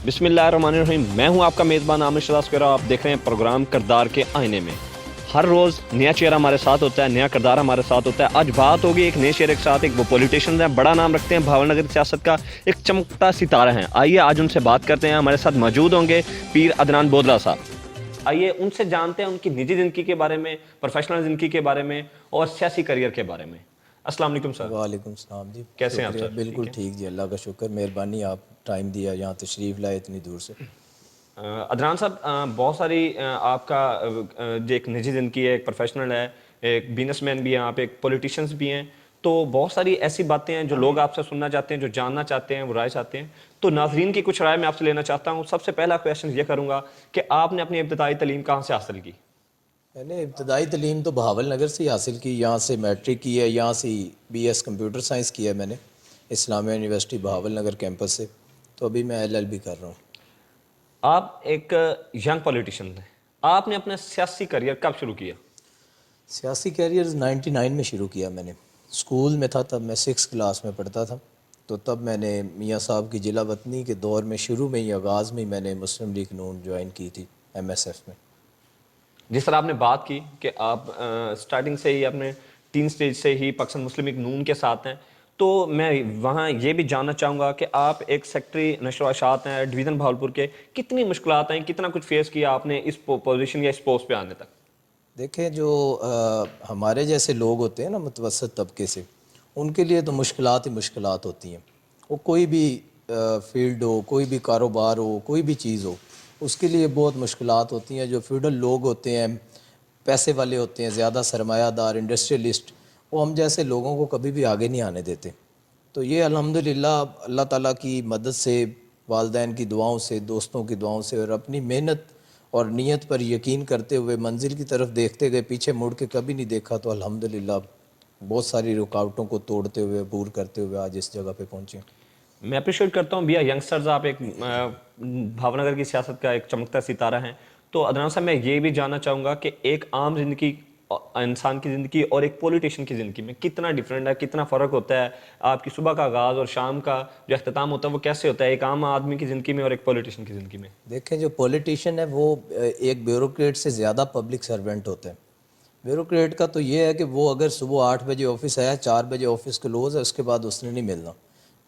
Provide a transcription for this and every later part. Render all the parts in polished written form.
بسم اللہ الرحمن الرحیم. میں ہوں آپ کا میزبان عامر شہزاد. آپ دیکھ رہے ہیں پروگرام کردار کے آئینے میں. ہر روز نیا چہرہ ہمارے ساتھ ہوتا ہے, نیا کردار ہمارے ساتھ ہوتا ہے. آج بات ہوگی ایک نئے چہرے کے ساتھ. ایک وہ پولیٹیشین ہیں, بڑا نام رکھتے ہیں بھاول نگر سیاست کا, ایک چمکتا ستارہ ہیں. آئیے آج ان سے بات کرتے ہیں. ہمارے ساتھ موجود ہوں گے پیر عدنان بودلہ صاحب. آئیے ان سے جانتے ہیں ان کی نجی زندگی کے بارے میں, پروفیشنل زندگی کے بارے میں اور سیاسی کریئر کے بارے میں. السلام علیکم سر. وعلیکم السلام جی. کیسے ہیں آپ شکریہ. سر؟ بالکل ٹھیک جی, اللہ کا شکر, مہربانی آپ ٹائم دیا, یہاں تشریف لائے اتنی دور سے. عدنان صاحب, بہت ساری آپ کا جو ایک نجی زندگی ہے, ایک پروفیشنل ہے, ایک بزنس مین بھی ہیں آپ, ایک پولیٹیشنز بھی ہیں, تو بہت ساری ایسی باتیں ہیں جو لوگ آپ سے سننا چاہتے ہیں, جو جاننا چاہتے ہیں, وہ رائے چاہتے ہیں. تو ناظرین کی کچھ رائے میں آپ سے لینا چاہتا ہوں. سب سے پہلا کویشچن یہ کروں گا کہ آپ نے اپنی ابتدائی تعلیم کہاں سے حاصل کی؟ میں نے ابتدائی تعلیم تو بہاول نگر سے ہی حاصل کی. یہاں سے میٹرک کی ہے, یہاں سے بی ایس کمپیوٹر سائنس کیا ہے میں نے اسلامیہ یونیورسٹی بہاول نگر کیمپس سے. تو ابھی میں ایل ایل بی کر رہا ہوں. آپ ایک ینگ پولیٹیشین ہیں, آپ نے اپنا سیاسی کریئر کب شروع کیا؟ سیاسی کیریئر 99 میں شروع کیا میں نے. اسکول میں تھا تب, میں 6 کلاس میں پڑھتا تھا. تو تب میں نے میاں صاحب کی ضلع وطنی کے دور میں شروع میں ہی, آغاز میں ہی میں نے مسلم لیگ نون جوائن کی تھی ایم ایس ایف میں. جس طرح آپ نے بات کی کہ آپ سٹارٹنگ سے ہی اپنے ٹین سٹیج سے ہی پاکستان مسلم لیگ نون کے ساتھ ہیں, تو میں وہاں یہ بھی جاننا چاہوں گا کہ آپ ایک سیکٹری نشر و اشاعت ہیں ڈویژن بہاولپور کے, کتنی مشکلات ہیں, کتنا کچھ فیس کیا آپ نے اس پوزیشن یا اس پوسٹ پہ آنے تک؟ دیکھیں, جو ہمارے جیسے لوگ ہوتے ہیں نا متوسط طبقے سے, ان کے لیے تو مشکلات ہی مشکلات ہوتی ہیں. وہ کوئی بھی فیلڈ ہو, کوئی بھی کاروبار ہو, کوئی بھی چیز ہو, اس کے لیے بہت مشکلات ہوتی ہیں. جو فیوڈل لوگ ہوتے ہیں, پیسے والے ہوتے ہیں, زیادہ سرمایہ دار, انڈسٹریلسٹ, وہ ہم جیسے لوگوں کو کبھی بھی آگے نہیں آنے دیتے. تو یہ الحمدللہ اللہ تعالیٰ کی مدد سے, والدین کی دعاؤں سے, دوستوں کی دعاؤں سے, اور اپنی محنت اور نیت پر یقین کرتے ہوئے, منزل کی طرف دیکھتے گئے, پیچھے مڑ کے کبھی نہیں دیکھا, تو الحمدللہ بہت ساری رکاوٹوں کو توڑتے ہوئے, عبور کرتے ہوئے آج اس جگہ پہ پہنچے. میں اپریشیٹ کرتا ہوں بھیا ینگسٹرز, آپ ایک بھاول نگر کی سیاست کا ایک چمکتا ستارہ ہیں. تو عدنان صاحب, میں یہ بھی جاننا چاہوں گا کہ ایک عام زندگی, انسان کی زندگی اور ایک پولیٹیشین کی زندگی میں کتنا ڈیفرنٹ ہے, کتنا فرق ہوتا ہے؟ آپ کی صبح کا آغاز اور شام کا جو اختتام ہوتا ہے وہ کیسے ہوتا ہے ایک عام آدمی کی زندگی میں اور ایک پولیٹیشین کی زندگی میں؟ دیکھیں, جو پولیٹیشین ہے وہ ایک بیوروکریٹ سے زیادہ پبلک سرونٹ ہوتا ہے. بیوروکریٹ کا تو یہ ہے کہ وہ اگر صبح 8 بجے آفس آیا, 4 بجے آفس کلوز ہے, اس کے بعد اس نے نہیں ملنا.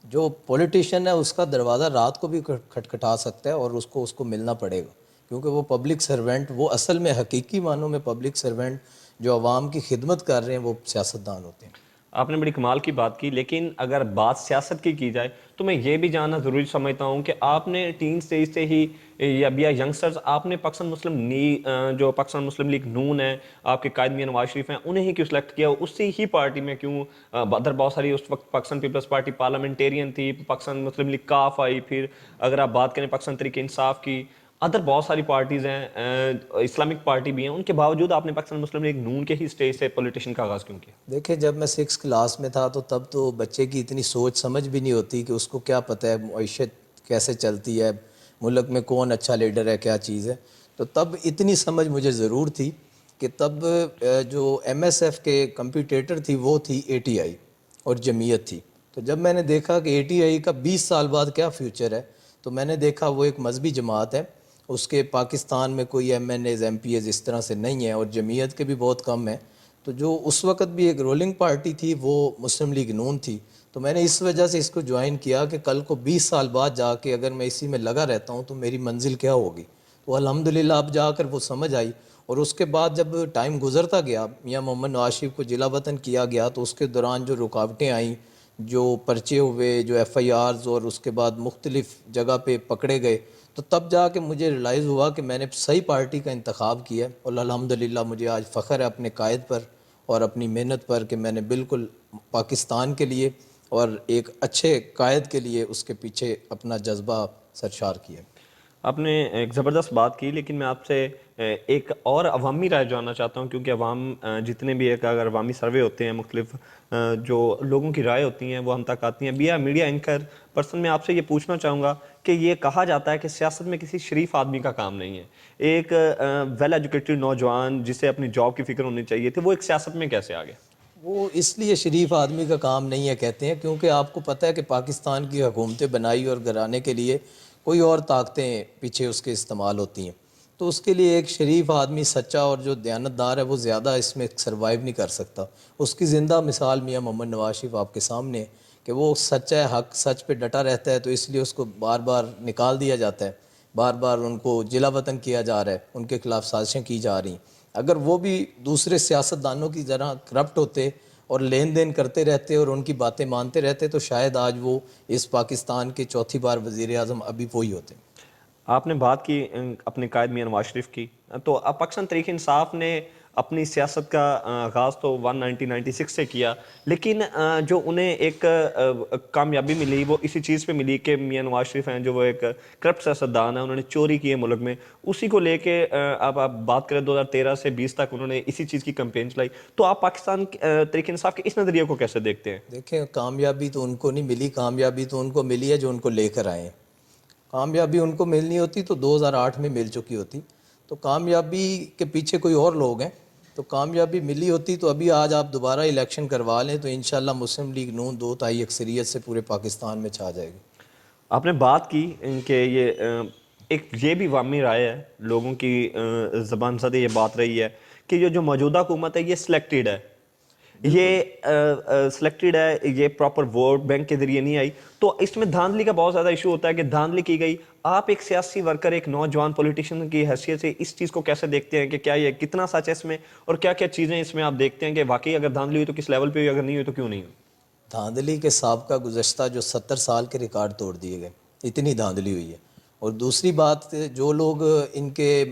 جو پولیٹیشین ہے اس کا دروازہ رات کو بھی کھٹکھٹا سکتا ہے اور اس کو ملنا پڑے گا, کیونکہ وہ پبلک سرونٹ, وہ اصل میں حقیقی معنوں میں پبلک سرونٹ جو عوام کی خدمت کر رہے ہیں, وہ سیاستدان ہوتے ہیں. آپ نے بڑی کمال کی بات کی, لیکن اگر بات سیاست کی جائے تو میں یہ بھی جاننا ضروری سمجھتا ہوں کہ آپ نے ٹین سٹیج سے ہی یا ینگسٹرز, آپ نے پاکستان جو پاکستان مسلم لیگ نون ہے, آپ کے قائد میاں نواز شریف ہیں, انہیں ہی کیوں سلیکٹ کیا, اسی ہی پارٹی میں کیوں؟ ادھر بہت ساری اس وقت پاکستان پیپلز پارٹی پارلیمنٹیرین تھی, پاکستان مسلم لیگ کاف آئی, پھر اگر آپ بات کریں پاکستان تحریک انصاف کی, ادھر بہت ساری پارٹیز ہیں, اسلامک پارٹی بھی ہیں, ان کے باوجود آپ نے پاکستان مسلم لیگ نون کے ہی سٹیج سے پولیٹیشن کا آغاز کیوں کیا؟ دیکھیں, جب میں 6 کلاس میں تھا تو تب تو بچے کی اتنی سوچ سمجھ بھی نہیں ہوتی کہ اس کو کیا پتہ ہے معیشت کیسے چلتی ہے, ملک میں کون اچھا لیڈر ہے, کیا چیز ہے. تو تب اتنی سمجھ مجھے ضرور تھی کہ تب جو ایم ایس ایف کے کمپیٹیٹر تھی وہ تھی اے ٹی آئی اور جمعیت تھی. تو جب میں نے دیکھا کہ اے ٹی آئی کا 20 سال بعد کیا فیوچر ہے, تو میں نے دیکھا وہ ایک مذہبی جماعت ہے, اس کے پاکستان میں کوئی MNAs, MPAs اس طرح سے نہیں ہے, اور جمعیت کے بھی بہت کم ہیں. تو جو اس وقت بھی ایک رولنگ پارٹی تھی وہ مسلم لیگ نون تھی. تو میں نے اس وجہ سے اس کو جوائن کیا کہ کل کو 20 سال بعد جا کے اگر میں اسی میں لگا رہتا ہوں تو میری منزل کیا ہوگی. تو الحمدللہ اب جا کر وہ سمجھ آئی. اور اس کے بعد جب ٹائم گزرتا گیا, میاں محمد نواز شریف کو ضلع وطن کیا گیا, تو اس کے دوران جو رکاوٹیں آئیں, جو پرچے ہوئے, جو ایف آئی آرز, اور اس کے بعد مختلف جگہ پہ پکڑے گئے, تو تب جا کے مجھے ریلائز ہوا کہ میں نے صحیح پارٹی کا انتخاب کیا. اور الحمدللہ مجھے آج فخر ہے اپنے قائد پر اور اپنی محنت پر کہ میں نے بالکل پاکستان کے لیے اور ایک اچھے قائد کے لیے اس کے پیچھے اپنا جذبہ سرشار کیا. آپ نے ایک زبردست بات کی, لیکن میں آپ سے ایک اور عوامی رائے جاننا چاہتا ہوں, کیونکہ عوام جتنے بھی ایک اگر عوامی سروے ہوتے ہیں, مختلف جو لوگوں کی رائے ہوتی ہیں وہ ہم تک آتی ہیں. بیا میڈیا اینکر پرسن, میں آپ سے یہ پوچھنا چاہوں گا کہ یہ کہا جاتا ہے کہ سیاست میں کسی شریف آدمی کا کام نہیں ہے. ایک ویل ایجوکیٹڈ نوجوان جسے اپنی جاب کی فکر ہونی چاہیے تھی, وہ ایک سیاست میں کیسے آ گیا؟ وہ اس لیے شریف آدمی کا کام نہیں ہے کہتے ہیں کیونکہ آپ کو پتہ ہے کہ پاکستان کی حکومتیں بنائی اور گرانے کے لیے کوئی اور طاقتیں پیچھے اس کے استعمال ہوتی ہیں. تو اس کے لیے ایک شریف آدمی سچا اور جو دیانتدار ہے وہ زیادہ اس میں سروائیو نہیں کر سکتا. اس کی زندہ مثال میاں محمد نواز شریف آپ کے سامنے ہے کہ وہ سچا ہے, حق سچ پہ ڈٹا رہتا ہے, تو اس لیے اس کو بار بار نکال دیا جاتا ہے, بار بار ان کو جلا وطن کیا جا رہا ہے, ان کے خلاف سازشیں کی جا رہی ہیں. اگر وہ بھی دوسرے سیاستدانوں کی طرح کرپٹ ہوتے اور لین دین کرتے رہتے اور ان کی باتیں مانتے رہتے تو شاید آج وہ اس پاکستان کے چوتھی بار وزیر اعظم ابھی وہی ہوتے. آپ نے بات کی اپنے قائد میاں نواز شریف کی, تو اب پاکستان تحریک انصاف نے اپنی سیاست کا آغاز تو 1996 سے کیا, لیکن جو انہیں ایک کامیابی ملی وہ اسی چیز پہ ملی کہ میاں نواز شریف ہیں جو وہ ایک کرپٹ سیاستدان ہیں, انہوں نے چوری کی ہے ملک میں. اسی کو لے کے اب آپ بات کریں 2013 سے 20 تک انہوں نے اسی چیز کی کمپین چلائی. تو آپ پاکستان تحریک انصاف کے اس نظریے کو کیسے دیکھتے ہیں؟ دیکھیں, کامیابی تو ان کو نہیں ملی, کامیابی تو ان کو ملی ہے جو ان کو لے کر آئے ہیں. کامیابی ان کو ملنی ہوتی تو 2008 میں مل چکی ہوتی. تو کامیابی کے پیچھے کوئی اور لوگ ہیں. تو کامیابی ملی ہوتی تو ابھی آج آپ دوبارہ الیکشن کروا لیں تو انشاءاللہ مسلم لیگ نون 2/3 اکثریت سے پورے پاکستان میں چھا جائے گی. آپ نے بات کی کہ یہ بھی عوامی رائے ہے, لوگوں کی زبان زدہ یہ بات رہی ہے کہ جو موجودہ حکومت ہے یہ سلیکٹڈ ہے, یہ سلیکٹڈ ہے, یہ پراپر ووٹ بینک کے ذریعے نہیں آئی. تو اس میں دھاندلی کا بہت زیادہ ایشو ہوتا ہے کہ دھاندلی کی گئی. آپ ایک سیاسی ورکر, ایک نوجوان پولیٹیشین کی حیثیت سے اس چیز کو کیسے دیکھتے ہیں کہ کیا یہ کتنا سچ ہے اس میں, اور کیا کیا چیزیں اس میں آپ دیکھتے ہیں کہ واقعی اگر دھاندلی ہوئی تو کس لیول پہ ہوئی, اگر نہیں ہوئی تو کیوں نہیں ہوئی؟ دھاندلی کے سابقہ گزشتہ جو 70 سال کے ریکارڈ توڑ دیے گئے, اتنی دھاندلی ہوئی ہے. اور دوسری بات, جو لوگ ان کے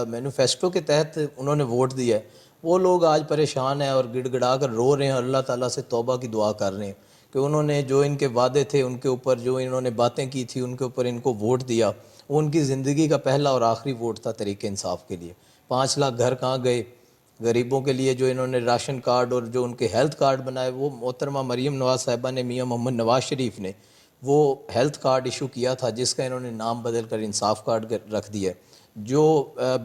مینوفیسٹو کے تحت انہوں نے ووٹ دیا ہے وہ لوگ آج پریشان ہیں اور گڑ گڑا کر رو رہے ہیں اور اللہ تعالیٰ سے توبہ کی دعا کر رہے ہیں کہ انہوں نے جو ان کے وعدے تھے ان کے اوپر, جو انہوں نے باتیں کی تھی ان کے اوپر ان کو ووٹ دیا, وہ ان کی زندگی کا پہلا اور آخری ووٹ تھا تحریک انصاف کے لیے. 5 لاکھ گھر کہاں گئے غریبوں کے لیے؟ جو انہوں نے راشن کارڈ اور جو ان کے ہیلتھ کارڈ بنائے, وہ محترمہ مریم نواز صاحبہ نے, میاں محمد نواز شریف نے وہ ہیلتھ کارڈ ایشو کیا تھا جس کا انہوں نے نام بدل کر انصاف کارڈ رکھ دیا. جو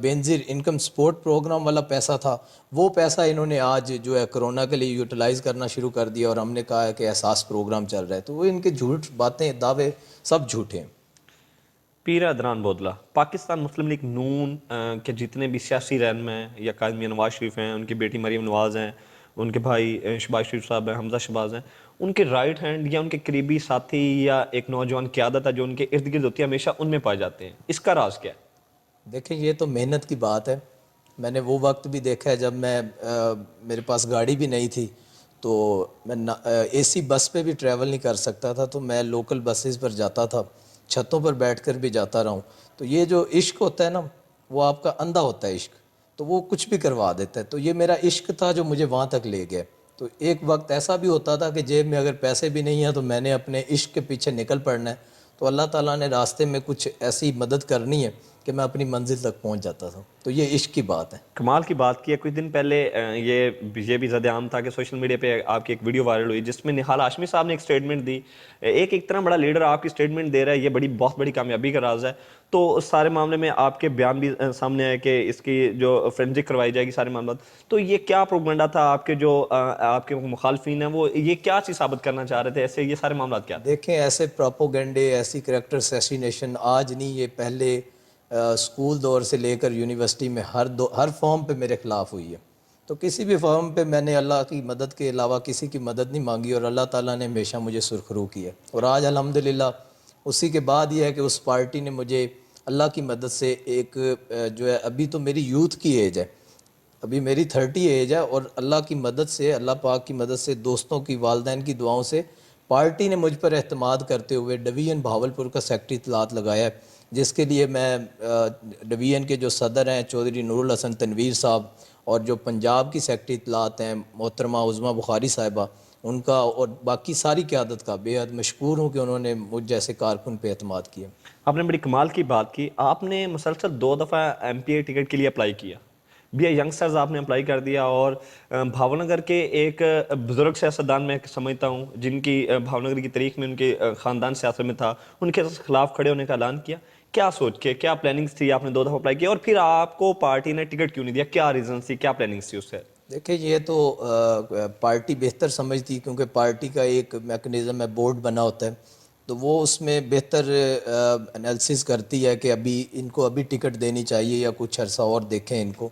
بینظیر انکم سپورٹ پروگرام والا پیسہ تھا وہ پیسہ انہوں نے آج جو ہے کرونا کے لیے یوٹیلائز کرنا شروع کر دیا, اور ہم نے کہا ہے کہ احساس پروگرام چل رہا ہے. تو وہ ان کے جھوٹ باتیں دعوے سب جھوٹے ہیں. پیر ادران بودلہ, پاکستان مسلم لیگ نون کے جتنے بھی سیاسی رہنما ہیں, یا قائد میاں نواز شریف ہیں, ان کی بیٹی مریم نواز ہیں, ان کے بھائی شہباز شریف صاحب ہیں, حمزہ شہباز ہیں, ان کے رائٹ ہینڈ یا ان کے قریبی ساتھی یا ایک نوجوان قیادت ہے جو ان کے ارد گرد ہوتی ہے, ہمیشہ ان میں پائے جاتے ہیں, اس کا راز کیا ہے؟ دیکھیں, یہ تو محنت کی بات ہے. میں نے وہ وقت بھی دیکھا ہے جب میرے پاس گاڑی بھی نہیں تھی, تو میں اے سی بس پہ بھی ٹریول نہیں کر سکتا تھا, تو میں لوکل بسز پر جاتا تھا, چھتوں پر بیٹھ کر بھی جاتا رہا ہوں. تو یہ جو عشق ہوتا ہے نا, وہ آپ کا اندھا ہوتا ہے عشق, تو وہ کچھ بھی کروا دیتا ہے. تو یہ میرا عشق تھا جو مجھے وہاں تک لے گیا. تو ایک وقت ایسا بھی ہوتا تھا کہ جیب میں اگر پیسے بھی نہیں ہیں تو میں نے اپنے عشق کے پیچھے نکل پڑنا ہے, تو اللہ تعالیٰ نے راستے میں کچھ ایسی مدد کرنی ہے کہ میں اپنی منزل تک پہنچ جاتا تھا. تو یہ عشق کی بات ہے. کمال کی بات کی ہے. کچھ دن پہلے یہ بھی زد عام تھا کہ سوشل میڈیا پہ آپ کی ایک ویڈیو وائرل ہوئی جس میں نہال ہاشمی صاحب نے ایک سٹیٹمنٹ دی. ایک اتنا بڑا لیڈر آپ کی سٹیٹمنٹ دے رہا ہے, یہ بہت بڑی کامیابی کا راز ہے. تو سارے معاملے میں آپ کے بیان بھی سامنے آئے کہ اس کی جو فرینزک کروائی جائے گی سارے معاملات. تو یہ کیا پروپیگنڈا تھا؟ آپ کے جو آپ کے مخالفین ہیں وہ یہ کیا چیز ثابت کرنا چاہ رہے تھے؟ ایسے یہ سارے معاملات کیا تھے؟ دیکھیں, ایسے پراپوگنڈے, ایسی کریکٹر اسیسینیشن آج نہیں, یہ پہلے اسکول دور سے لے کر یونیورسٹی میں ہر فارم پہ میرے خلاف ہوئی ہے. تو کسی بھی فارم پہ میں نے اللہ کی مدد کے علاوہ کسی کی مدد نہیں مانگی, اور اللہ تعالیٰ نے ہمیشہ مجھے سرخرو کیا. اور آج الحمدللہ اسی کے بعد یہ ہے کہ اس پارٹی نے مجھے اللہ کی مدد سے ایک جو ہے, ابھی تو میری یوتھ کی ایج ہے, ابھی میری 30 ایج ہے, اور اللہ کی مدد سے, اللہ پاک کی مدد سے, دوستوں کی, والدین کی دعاؤں سے پارٹی نے مجھ پر اعتماد کرتے ہوئے ڈویژن بہاولپور کا سیکٹری اطلاعات لگایا ہے, جس کے لیے میں ڈویژن کے جو صدر ہیں چودھری نور الحسن تنویر صاحب, اور جو پنجاب کی سیکٹری اطلاعات ہیں محترمہ عظمیٰ بخاری صاحبہ, ان کا اور باقی ساری قیادت کا بے حد مشکور ہوں کہ انہوں نے مجھ جیسے کارکن پہ اعتماد کیا. آپ نے بڑی کمال کی بات کی. آپ نے مسلسل 2 دفعہ MP ٹکٹ کے لیے اپلائی کیا. بی اے ینگسٹرز آپ نے اپلائی کر دیا, اور بھاونگر کے ایک بزرگ سیاستدان میں سمجھتا ہوں جن کی بھاونگر کی تاریخ میں ان کے خاندان سیاست میں تھا, ان کے خلاف کھڑے ہونے کا اعلان کیا. کیا سوچ کے, کیا پلاننگز تھی؟ آپ نے 2 دفعہ اپلائی کیا, اور پھر آپ کو پارٹی نے ٹکٹ کیوں نہیں دیا؟ کیا ریزنس تھی, کیا پلاننگز تھی اس سے؟ دیکھیں, یہ تو پارٹی بہتر سمجھتی, کیونکہ پارٹی کا ایک میکنزم ہے, بورڈ بنا ہوتا ہے, تو وہ اس میں بہتر انالیسس کرتی ہے کہ ابھی ان کو ابھی ٹکٹ دینی چاہیے یا کچھ عرصہ اور دیکھیں ان کو.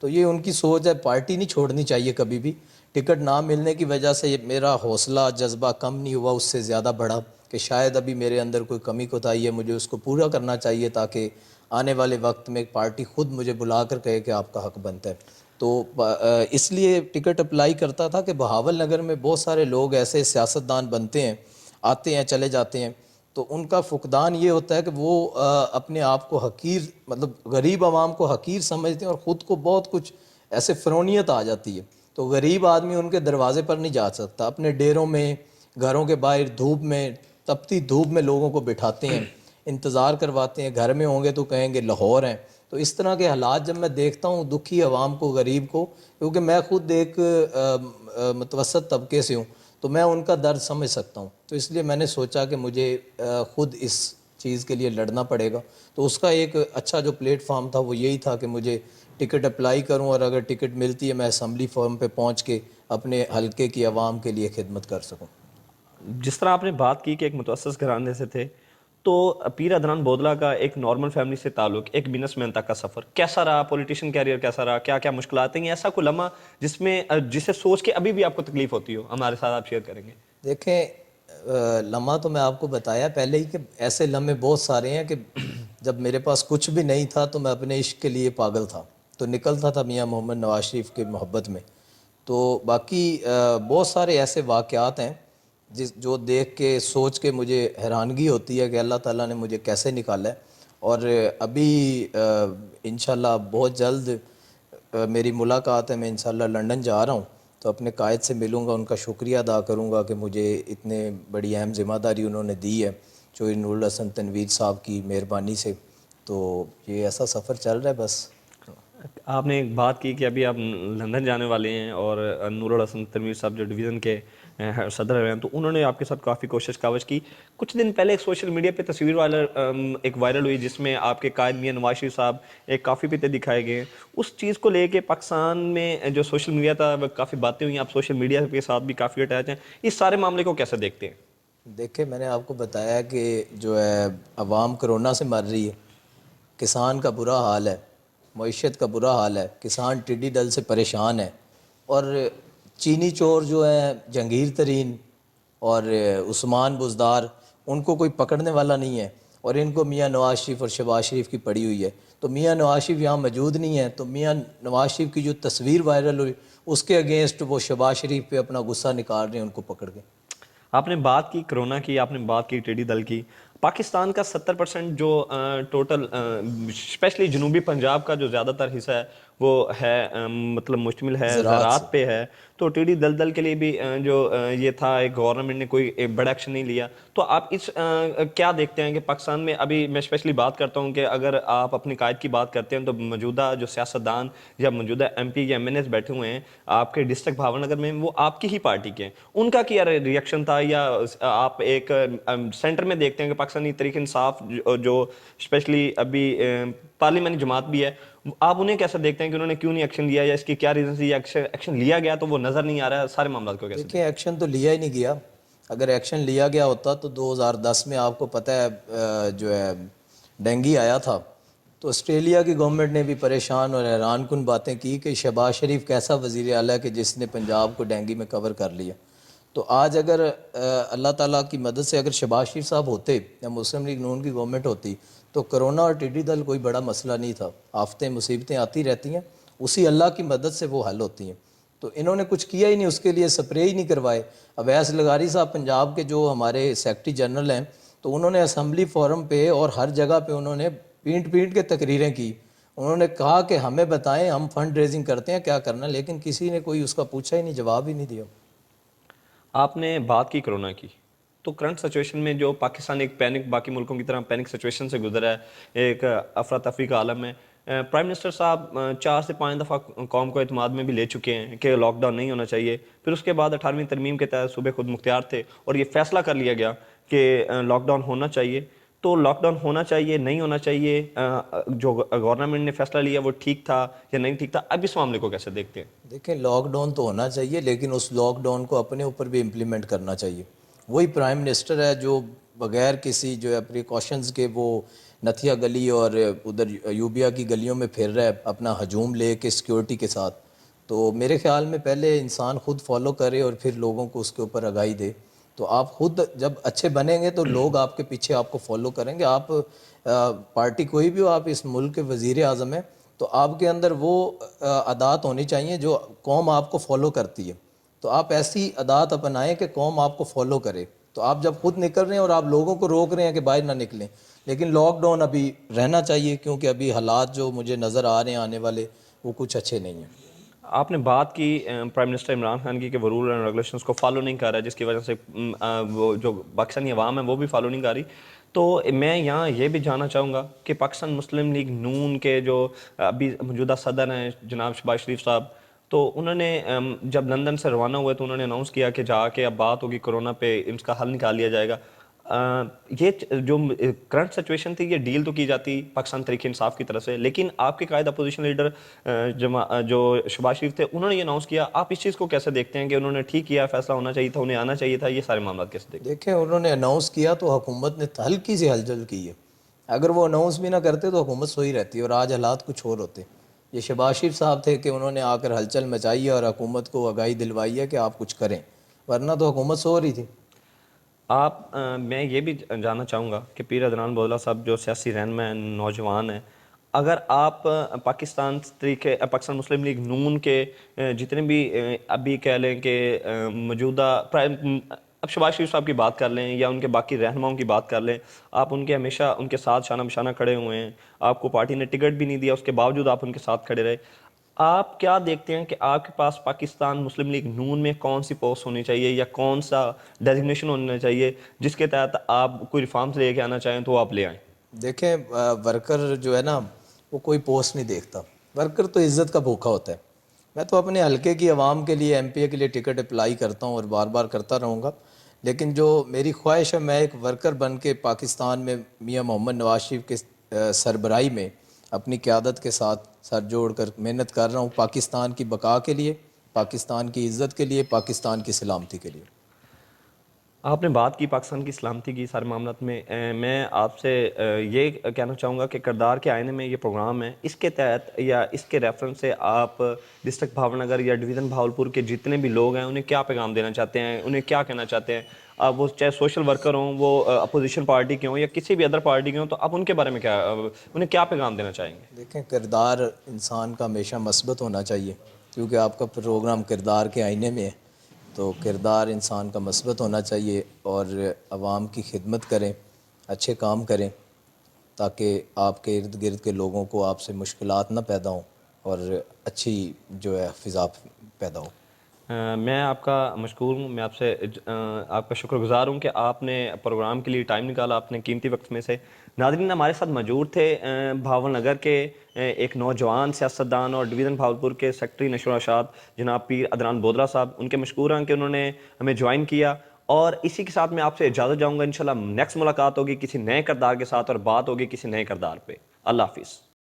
تو یہ ان کی سوچ ہے. پارٹی نہیں چھوڑنی چاہیے کبھی بھی. ٹکٹ نہ ملنے کی وجہ سے یہ میرا حوصلہ جذبہ کم نہیں ہوا, اس سے زیادہ بڑھا کہ شاید ابھی میرے اندر کوئی کمی کوتاہی ہے, مجھے اس کو پورا کرنا چاہیے تاکہ آنے والے وقت میں پارٹی خود مجھے بلا کر کہے کہ آپ کا حق بنتا ہے. تو اس لیے ٹکٹ اپلائی کرتا تھا کہ بہاول نگر میں بہت سارے لوگ ایسے سیاستدان بنتے ہیں, آتے ہیں چلے جاتے ہیں, تو ان کا فقدان یہ ہوتا ہے کہ وہ اپنے آپ کو حقیر, مطلب غریب عوام کو حقیر سمجھتے ہیں اور خود کو بہت کچھ ایسے فرونیت آ جاتی ہے. تو غریب آدمی ان کے دروازے پر نہیں جا سکتا. اپنے ڈیروں میں, گھروں کے باہر دھوپ میں, تپتی دھوپ میں لوگوں کو بٹھاتے ہیں, انتظار کرواتے ہیں. گھر میں ہوں گے تو کہیں گے لاہور ہیں. تو اس طرح کے حالات جب میں دیکھتا ہوں دکھی عوام کو, غریب کو, کیونکہ میں خود ایک متوسط طبقے سے ہوں, تو میں ان کا درد سمجھ سکتا ہوں. تو اس لیے میں نے سوچا کہ مجھے خود اس چیز کے لیے لڑنا پڑے گا. تو اس کا ایک اچھا جو پلیٹ فارم تھا وہ یہی تھا کہ مجھے ٹکٹ اپلائی کروں, اور اگر ٹکٹ ملتی ہے میں اسمبلی فارم پہ پہنچ کے اپنے حلقے کی عوام کے لیے خدمت کر سکوں. جس طرح آپ نے بات کی کہ ایک متوسط گھرانے سے تھے, تو پیر عدنان بودلہ کا ایک نارمل فیملی سے تعلق, ایک بزنس مین تک کا سفر کیسا رہا, پولیٹیشین کیریئر کیسا رہا, کیا کیا مشکلات ہیں, ایسا کوئی لمحہ جسے سوچ کے ابھی بھی آپ کو تکلیف ہوتی ہو, ہمارے ساتھ آپ شیئر کریں گے؟ دیکھیں, لمحہ تو میں آپ کو بتایا پہلے ہی کہ ایسے لمحے بہت سارے ہیں کہ جب میرے پاس کچھ بھی نہیں تھا تو میں اپنے عشق کے لیے پاگل تھا, تو نکلتا تھا میاں محمد نواز شریف کی محبت میں. تو باقی بہت سارے ایسے واقعات ہیں جو دیکھ کے سوچ کے مجھے حیرانگی ہوتی ہے کہ اللہ تعالیٰ نے مجھے کیسے نکالا ہے. اور ابھی انشاءاللہ بہت جلد میری ملاقات ہے, میں انشاءاللہ لنڈن جا رہا ہوں, تو اپنے قائد سے ملوں گا, ان کا شکریہ ادا کروں گا کہ مجھے اتنے بڑی اہم ذمہ داری انہوں نے دی ہے چوہدری نور الحسن تنویر صاحب کی مہربانی سے. تو یہ ایسا سفر چل رہا ہے بس. آپ نے ایک بات کی کہ ابھی آپ لندن جانے والے ہیں, اور نور الحسن تنویر صاحب جو ڈویژن کے صدر رہے ہیں, تو انہوں نے آپ کے ساتھ کافی کوشش کاوش کی. کچھ دن پہلے ایک سوشل میڈیا پہ تصویر ایک وائرل ہوئی جس میں آپ کے قائد میاں نواز شریف صاحب ایک کافی پیتے دکھائے گئے. اس چیز کو لے کے پاکستان میں جو سوشل میڈیا تھا کافی باتیں ہوئی, آپ سوشل میڈیا کے ساتھ بھی کافی اٹیچ ہیں, اس سارے معاملے کو کیسے دیکھتے ہیں؟ دیکھیں, میں نے آپ کو بتایا کہ جو ہے عوام کرونا سے مر رہی ہے, کسان کا برا حال ہے, معیشت کا برا حال ہے, کسان ٹڈی دل سے پریشان ہے, اور چینی چور جو ہیں جہانگیر ترین اور عثمان بزدار, ان کو کوئی پکڑنے والا نہیں ہے, اور ان کو میاں نواز شریف اور شہباز شریف کی پڑی ہوئی ہے. تو میاں نواز شریف یہاں موجود نہیں ہے, تو میاں نواز شریف کی جو تصویر وائرل ہوئی اس کے اگینسٹ وہ شہباز شریف پہ اپنا غصہ نکال رہے ہیں ان کو پکڑ کے. آپ نے بات کی کرونا کی, آپ نے بات کی ٹیڈی دل کی. پاکستان کا 70% جو ٹوٹل اسپیشلی جنوبی پنجاب کا جو زیادہ تر حصہ ہے وہ ہے مطلب مشتمل ہے زراعت پہ ہے. تو ٹیڈی دل کے لیے بھی جو یہ تھا, ایک گورنمنٹ نے کوئی بڑا ایکشن نہیں لیا. تو آپ اس کیا دیکھتے ہیں کہ پاکستان میں ابھی, میں اسپیشلی بات کرتا ہوں کہ اگر آپ اپنے قائد کی بات کرتے ہیں تو موجودہ جو سیاستدان یا موجودہ ایم پی یا ایم این ایز بیٹھے ہوئے ہیں آپ کے ڈسٹرکٹ بھاور نگر میں, وہ آپ کی ہی پارٹی کے ہیں, ان کا کیا ریئیکشن تھا؟ یا آپ ایک سینٹر میں دیکھتے ہیں کہ پاکستانی تحریک انصاف جو اسپیشلی ابھی پارلیمانی جماعت بھی ہے, آپ انہیں کیسا دیکھتے ہیں کہ انہوں نے کیوں نہیں ایکشن لیا, یا اس کی کیا ریزن تھی, یا ایکشن لیا گیا تو وہ نظر نہیں آ رہا ہے؟ سارے معاملات کو کیسے دیکھیں, ایکشن تو لیا ہی نہیں گیا. اگر ایکشن لیا گیا ہوتا تو 2010 میں آپ کو پتہ ہے جو ہے ڈینگی آیا تھا, تو آسٹریلیا کی گورنمنٹ نے بھی پریشان اور حیران کن باتیں کی کہ شہباز شریف کیسا وزیر اعلیٰ ہے کہ جس نے پنجاب کو ڈینگی میں کور کر لیا. تو آج اگر اللہ تعالیٰ کی مدد سے اگر شہباز شریف صاحب ہوتے یا مسلم لیگ نون کی گورنمنٹ ہوتی تو کرونا اور ٹڈی دل کوئی بڑا مسئلہ نہیں تھا. آفتیں مصیبتیں آتی رہتی ہیں, اسی اللہ کی مدد سے وہ حل ہوتی ہیں. تو انہوں نے کچھ کیا ہی نہیں, اس کے لیے سپرے ہی نہیں کروائے. اویس لغاری صاحب پنجاب کے جو ہمارے سیکرٹری جنرل ہیں, تو انہوں نے اسمبلی فورم پہ اور ہر جگہ پہ انہوں نے پینٹ کے تقریریں کی. انہوں نے کہا کہ ہمیں بتائیں, ہم فنڈ ریزنگ کرتے ہیں کیا کرنا, لیکن کسی نے کوئی اس کا پوچھا ہی نہیں, جواب ہی نہیں دیا. آپ نے بات کی کرونا کی, تو کرنٹ سچویشن میں جو پاکستان ایک پینک, باقی ملکوں کی طرح پینک سچویشن سے گزرا ہے, ایک افراتفری کا عالم ہے. پرائم منسٹر صاحب 4 سے 5 دفعہ قوم کو اعتماد میں بھی لے چکے ہیں کہ لاک ڈاؤن نہیں ہونا چاہیے. پھر اس کے بعد 18ویں ترمیم کے تحت صوبے خود مختار تھے اور یہ فیصلہ کر لیا گیا کہ لاک ڈاؤن ہونا چاہیے. تو لاک ڈاؤن ہونا چاہیے, نہیں ہونا چاہیے, جو گورنمنٹ نے فیصلہ لیا وہ ٹھیک تھا یا نہیں ٹھیک تھا, اب اس معاملے کو کیسے دیکھتے ہیں؟ دیکھیں, لاک ڈاؤن تو ہونا چاہیے, لیکن اس لاک ڈاؤن کو اپنے اوپر بھی امپلیمنٹ کرنا چاہیے. وہی پرائم منسٹر ہے جو بغیر کسی جو ہے پریکاشنز کے وہ نتھیا گلی اور ادھر یوبیا کی گلیوں میں پھر رہا ہے اپنا ہجوم لے کے سیکیورٹی کے ساتھ. تو میرے خیال میں پہلے انسان خود فالو کرے اور پھر لوگوں کو اس کے اوپر آگاہی دے. تو آپ خود جب اچھے بنیں گے تو لوگ آپ کے پیچھے آپ کو فالو کریں گے. آپ پارٹی کوئی بھی ہو, آپ اس ملک کے وزیر اعظم ہیں, تو آپ کے اندر وہ عادات ہونی چاہیے جو قوم آپ کو فالو کرتی ہے. تو آپ ایسی عادات اپنائیں کہ قوم آپ کو فالو کرے. تو آپ جب خود نکل رہے ہیں اور آپ لوگوں کو روک رہے ہیں کہ باہر نہ نکلیں, لیکن لاک ڈاؤن ابھی رہنا چاہیے کیونکہ ابھی حالات جو مجھے نظر آ رہے ہیں آنے والے وہ کچھ اچھے نہیں ہیں. آپ نے بات کی پرائم منسٹر عمران خان کی کہ وہ رول اینڈ ریگولیشنس کو فالو نہیں کر رہا ہے, جس کی وجہ سے وہ جو پاکستانی عوام ہے وہ بھی فالو نہیں کر رہی. تو میں یہاں یہ بھی جاننا چاہوں گا کہ پاکستان مسلم لیگ نون کے جو ابھی موجودہ صدر ہیں جناب شہباز شریف صاحب, تو انہوں نے جب لندن سے روانہ ہوئے تو انہوں نے اناؤنس کیا کہ جا کے اب بات ہوگی کورونا پہ, اس کا حل نکال لیا جائے گا. یہ جو کرنٹ سچویشن تھی یہ ڈیل تو کی جاتی پاکستان تحریک انصاف کی طرف سے, لیکن آپ کے قائد اپوزیشن لیڈر جو شہباز شریف تھے انہوں نے یہ اناؤنس کیا. آپ اس چیز کو کیسے دیکھتے ہیں کہ انہوں نے ٹھیک کیا, فیصلہ ہونا چاہیے تھا, انہیں آنا چاہیے تھا, یہ سارے معاملات کیسے دیکھتے ہیں؟ دیکھیں انہوں نے اناؤنس کیا تو حکومت نے ہلکی سی ہلچل کی ہے. اگر وہ اناؤنس بھی نہ کرتے تو حکومت سوئی رہتی اور آج حالات کچھ اور ہوتے. یہ شہباز شریف صاحب تھے کہ انہوں نے آ کر ہلچل مچائی ہے اور حکومت کو آگاہی دلوائی ہے کہ آپ کچھ کریں, ورنہ تو حکومت سو رہی تھی. میں یہ بھی جاننا چاہوں گا کہ پیر عدنان بودلہ صاحب جو سیاسی رہنما ہیں, نوجوان ہیں, اگر آپ پاکستان مسلم لیگ نون کے جتنے بھی ابھی کہہ لیں کہ موجودہ اب شہباز شریف صاحب کی بات کر لیں یا ان کے باقی رہنماؤں کی بات کر لیں, آپ ان کے ہمیشہ ان کے ساتھ شانہ بشانہ کھڑے ہوئے ہیں, آپ کو پارٹی نے ٹکٹ بھی نہیں دیا, اس کے باوجود آپ ان کے ساتھ کھڑے رہے. آپ کیا دیکھتے ہیں کہ آپ کے پاس پاکستان مسلم لیگ نون میں کون سی پوسٹ ہونی چاہیے یا کون سا ڈیزگنیشن ہونا چاہیے جس کے تحت آپ کوئی ریفارمز لے کے آنا چاہیں تو آپ لے آئیں؟ دیکھیں ورکر جو ہے نا وہ کوئی پوسٹ نہیں دیکھتا, ورکر تو عزت کا بھوکا ہوتا ہے. میں تو اپنے حلقے کی عوام کے لیے ایم پی اے کے لیے ٹکٹ اپلائی کرتا ہوں اور بار بار کرتا رہوں گا, لیکن جو میری خواہش ہے میں ایک ورکر بن کے پاکستان میں میاں محمد نواز شریف کے سربراہی میں اپنی قیادت کے ساتھ سر جوڑ کر محنت کر رہا ہوں پاکستان کی بقا کے لیے, پاکستان کی عزت کے لیے, پاکستان کی سلامتی کے لیے. آپ نے بات کی پاکستان کی سلامتی کی سارے معاملات میں, میں آپ سے یہ کہنا چاہوں گا کہ کردار کے آئینے میں یہ پروگرام ہے, اس کے تحت یا اس کے ریفرنس سے آپ ڈسٹرکٹ بھاول نگر یا ڈویژن بھاولپور کے جتنے بھی لوگ ہیں انہیں کیا پیغام دینا چاہتے ہیں, انہیں کیا کہنا چاہتے ہیں؟ اب وہ چاہے سوشل ورکر ہوں, وہ اپوزیشن پارٹی کے ہوں یا کسی بھی ادر پارٹی کے ہوں, تو آپ ان کے بارے میں کیا انہیں کیا پیغام دینا چاہیں گے؟ دیکھیں کردار انسان کا ہمیشہ مثبت ہونا چاہیے, کیونکہ آپ کا پروگرام کردار کے آئینے میں ہے, تو کردار انسان کا مثبت ہونا چاہیے اور عوام کی خدمت کریں, اچھے کام کریں تاکہ آپ کے ارد گرد کے لوگوں کو آپ سے مشکلات نہ پیدا ہوں اور اچھی جو ہے فضا پیدا ہو. میں آپ کا مشکور ہوں, میں آپ سے آپ کا شکر گزار ہوں کہ آپ نے پروگرام کے لیے ٹائم نکالا اپنے قیمتی وقت میں سے. ناظرین, ہمارے ساتھ موجود تھے بھاول نگر کے ایک نوجوان سیاستدان اور ڈویژن بھاولپور کے سیکرٹری نشر و ارشاد جناب پیر عدنان بودلہ صاحب. ان کے مشکور ہیں کہ انہوں نے ہمیں جوائن کیا, اور اسی کے ساتھ میں آپ سے اجازت جاؤں گا. انشاءاللہ نیکسٹ ملاقات ہوگی کسی نئے کردار کے ساتھ اور بات ہوگی کسی نئے کردار پہ. اللہ حافظ.